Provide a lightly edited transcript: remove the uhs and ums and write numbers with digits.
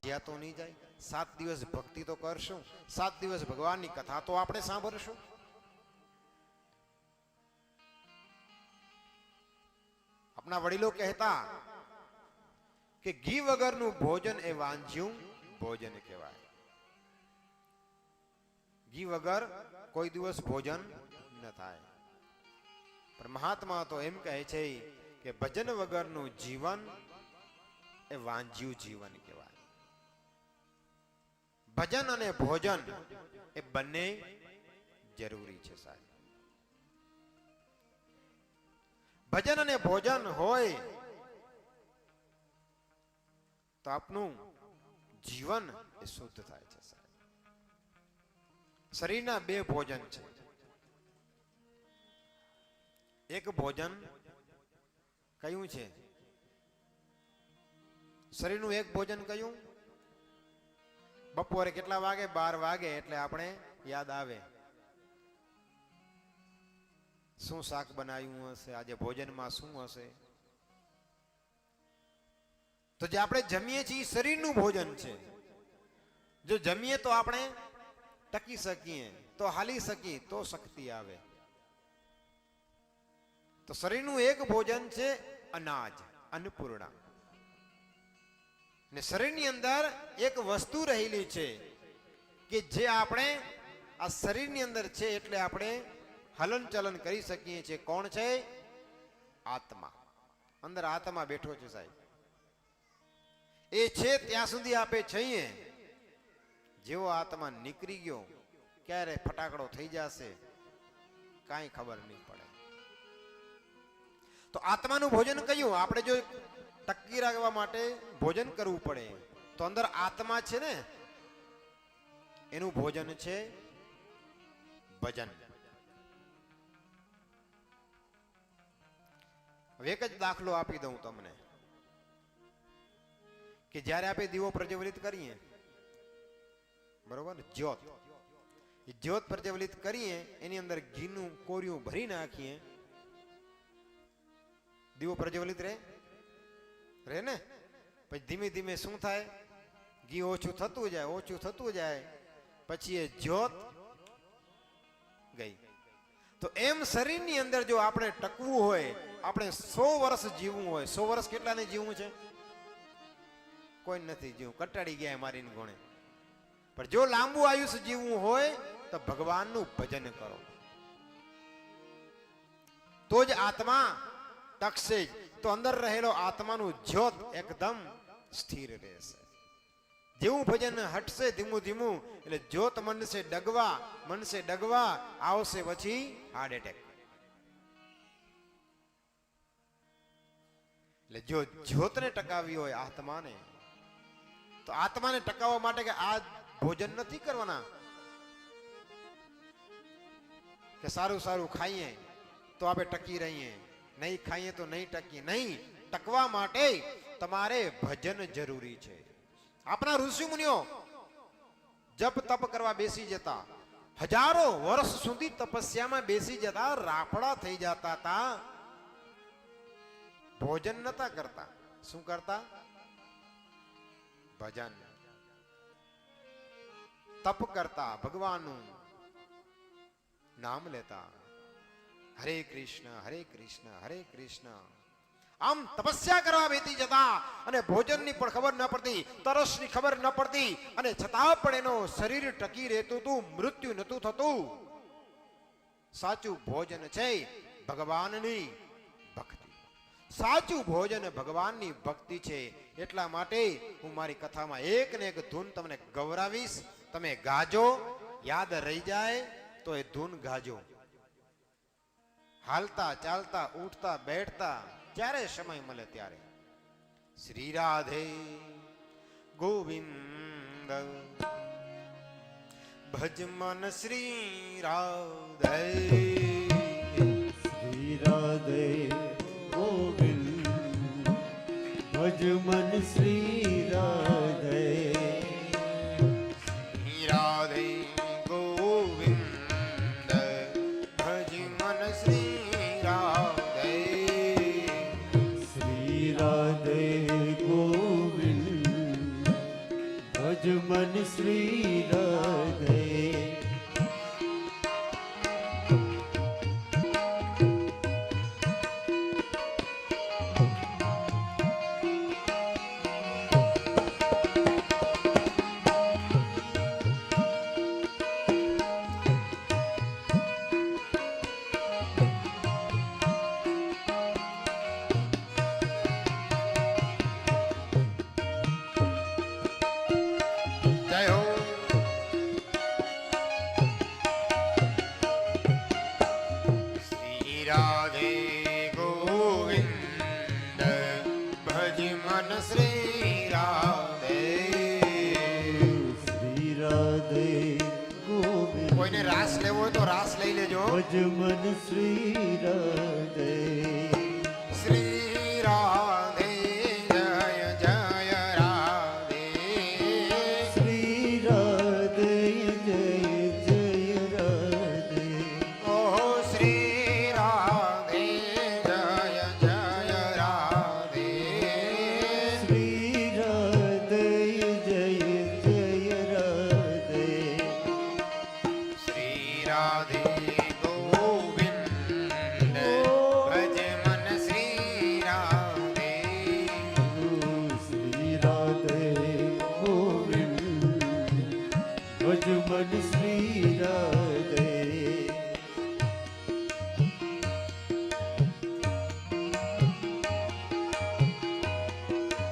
જ્યાં તો નહીં જાય? 7 દિવસ ભક્તિ તો કરશું, 7 દિવસ ભગવાનની કથા તો આપણે સાંભળશું. આપણા વડીલો કહેતા કે ઘી વગરનું ભોજન એ વાંજ્યું ભોજન કહેવાય. ઘી વગર કોઈ દિવસ ભોજન ન થાય. પણ મહાત્મા તો એમ કહે છે કે ભજન વગરનું જીવન એ વાંજ્યું જીવન કહેવાય. ભજન અને ભોજન એ બંને જરૂરી છે સાહેબ. ભજન અને ભોજન હોય તો આપનું જીવન એ શુદ્ધ થાય છે સાહેબ. શરીરના બે ભોજન છે. એક ભોજન કયું છે? શરીરનું એક ભોજન કયું? બપોરે કેટલા વાગે? 12 વાગે એટલે આપણે યાદ આવે શું શાક બનાવ્યું હશે, આજે ભોજનમાં શું હશે. તો જે આપણે જમીએ છીએ શરીરનું ભોજન છે. જો જમીએ તો આપણે ટકી શકીએ, તો હાલી શકીએ, તો શક્તિ આવે. તો શરીરનું એક ભોજન છે અનાજ, અન્નપૂર્ણા. ને શરીરની અંદર એક વસ્તુ રહેલી છે કે જે આપણે આ શરીરની અંદર છે એટલે આપણે હલન ચલન કરી શકીએ છીએ. કોણ છે? આત્મા. અંદર આત્મા બેઠો છે સાહેબ. એ છે ત્યાં સુધી આપે છીએ. જેવો આત્મા નીકળી ગયો ક્યારે ફટાકડો થઈ જશે કાંઈ ખબર નહીં પડે. તો આત્માનું ભોજન કયું? આપણે જો ટકી રાખવા માટે ભોજન કરવું પડે તો અંદર આત્મા છે ને એનું ભોજન છે ભજન. હવે એક જ દાખલો આપી દઉં તમને કે જ્યારે આપણે દીવો પ્રજ્વલિત કરીએ, બરોબર, જ્યોત પ્રજ્વલિત કરીએ, એની અંદર ઘીનું કોરિયું ભરી નાખીએ, દીવો પ્રજ્વલિત રહે ને. પછી ધીમે ધીમે શું થાય? ઘી ઓછું થતું જાય, પછી એ જ્યોત ગઈ. તો એમ શરીરની અંદર જો આપણે ટકવું હોય, આપણે 100 વર્ષ જીવવું હોય, 100 વર્ષ કેટલાને જીવવું છે? કોઈ નથી જીવવું, કંટાળી ગયા મારીને ગુણે. પણ જો લાંબુ આયુષ્ય જીવવું હોય તો ભગવાનનું ભજન કરો તો જ આત્મા ટકશે. તો અંદર રહેલો આત્માનું જ્યોત એકદમ સ્થિર રહેશે. જેવું ભજન હટશે ધીમું ધીમું એટલે જ્યોત મનસે ડગવા આવશે પછી હાર્ટ એટેક. એટલે જો જ્યોતને ટકાવી હોય આત્માને, તો આત્માને ટકાવવા માટે કે આ ભોજન નથી કરવાના કે સારું સારું ખાઈએ તો આપણે ટકી રહીએ, નહીં ખાઈએ તો નહીં ટકીએ. નહીં, ટકવા માટે તમારે ભજન જરૂરી છે. આપણા ઋષિ મુનિઓ જપ તપ કરવા બેસી જતા, હજારો વર્ષ સુધી તપસ્યામાં બેસી જતા, રાફડા થઈ જતા હતા. ભોજન નતા કરતા. શું કરતા? ભજન, તપ કરતા, ભગવાનનું નામ લેતા. હરે કૃષ્ણ હરે કૃષ્ણ હરે કૃષ્ણ. આમ તપસ્યા કરવા બેસી જતા અને ભોજનની પણ ખબર ન પડતી, તરસની ખબર ન પડતી, અને છતાં પણ એનો શરીર ટકી રહેતું હતું, મૃત્યુ નતું થતું. સાચું ભોજન છે ભગવાનની ભક્તિ. સાચું ભોજન ભગવાનની ભક્તિ છે. એટલા માટે હું મારી કથામાં એક ને એક ધૂન તમને ગૌરાવીશ. તમે ગાજો, યાદ રહી જાય તો એ ધૂન ગાજો. હાલતા ચાલતા ઉઠતા બેઠતા જ્યારે સમય મળે ત્યારે. શ્રી રાધે ગોવિંદ ભજ મન શ્રી રાધે. શ્રી રાધે ગોવિંદ ભજ મન શ્રી રાધે. શ્રી રાધે ગોવિંદ ભજ મન શ્રી રાધે. શ્રી રાધે ગોવિંદ ભજ મન શ્રી રાધે. જય હો. શ્રી રાધે ગોવિંદ ભજ મન શ્રી રાધે. શ્રી રાધે ગોવિંદ કોઈને રાસ લેવો હોય તો રાસ લઈ લેજો. ભજ મન શ્રી રાધે. શ્રી રાધે જય જય રાધે. શ્રી રાધે જય જય રાધે. ઓહો શ્રી રાધે જય જય રાધે. શ્રી રાધે જય જય રાધે. શ્રી રાધે ગોવિંદ ભજ મન શ્રી રાધે. શ્રી રાધે ગોવિંદ ભજ મન શ્રી રાધે.